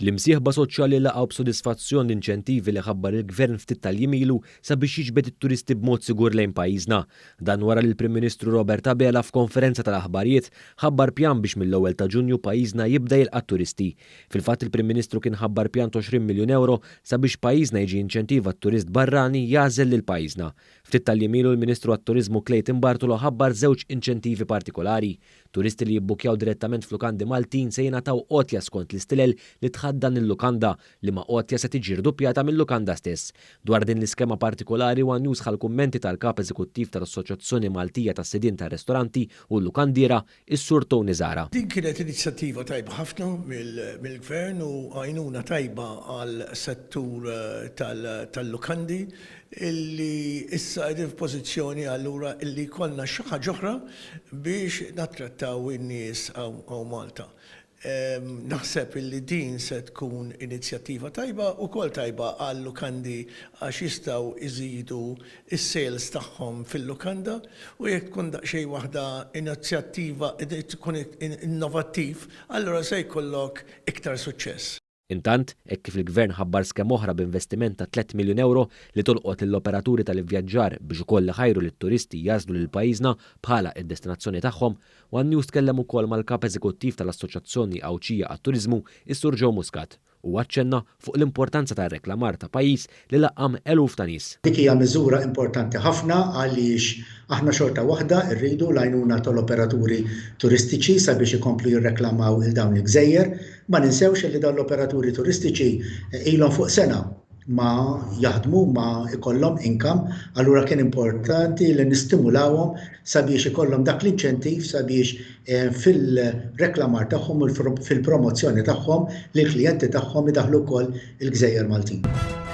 L-imsieħba soċjali laqgħu b'sodisfazzjon l-inċentivi li ħabbar il-Gvern ftit tal-jiem sabiex jiġbed it-turisti b'mod sigur lejn pajjiżna. Dan wara li l-Prim Ministru Robert Abela f'konferenza tal-aħbarijiet ħabbar pjan biex mill-ewwel ta' Ġunju pajjiżna jibda jilqa' turisti. Fil-fatt il-Prim Ministru kien ħabbar pjan ta' 20 miljun euro sabiex pajjiżna jiġi inċentiva t-turist barrani jagħżel lil pajjiżna. Ftit tal-jiem l-Ministru għat-Turiżmu Clayton Bartolo ħabbar żewġ inċentivi partikolari. Turisti li jibbukjaw direttament f'lukandi Maltin se jingħataw qotja skont l-istilel li tħaddan il-lukanda li ma' qotja se tiġi rdoppjata mill-lukanda stess. Dwar din l-iskema partikolari One News ħal kummenti tal-kap eżekuttiv tal-Assoċjazzjoni Maltija tas-Sidien tar-Ristoranti u l-Lukandiera is-Sur Tony Zara. Din kienet inizjattiva tajba ħafna mill-Gvern u għajnuna tajba għal settur tal-lukandi illi issa għedin f'pożizzjoni allura illi kollna xi ħaġa oħra biex nattrattaw in-nies għaw Malta. Naħseb illi din se tkun inizjattiva tajba u kol tajba għall-lukandi għax jistgħu iżidu is-sales tagħhom fil-lukanda u jekk tkun daqsxejn waħda inizjattiva tkun innovattiv, allura se jkollok iktar suċċess. Intant, hekk kif il-Gvern ħabbar skemm oħra b'investiment ta' 3 miljun euro li tolqot lill-operaturi tal-ivvjaġġar biex ukoll ħajru lit-turisti jażlu lil pajjiżna bħala id-destinazzjoni tagħhom, One News tkellem ukoll mal-kap eżekuttiv tal-Assoċjazzjoni Awċija għat-Turiżmu is-Sur Joe Muscat u aċċenna fuq l-importanza tar-reklamar ta' pajjiż li laqqam eluf ta' nies. Dik hija miżura importanti ħafna għaliex aħna xorta waħda rridu l-għajnuna tal-operaturi turistiċi sabiex ikomplu jirreklamaw il dawn il-gżejjer, ma ninsewx li dawn l-operaturi turistiċi ilhom fuq sena ma jaħdmu ma ikollhom income, allura kien importanti li nistimulawhom sabiex ikollhom dak l-inċentiv sabiex fil-reklamar tagħhom u fil-promozzjoni tagħhom lill klijenti tagħhom idaħlu wkoll il-Gżejjer Maltin.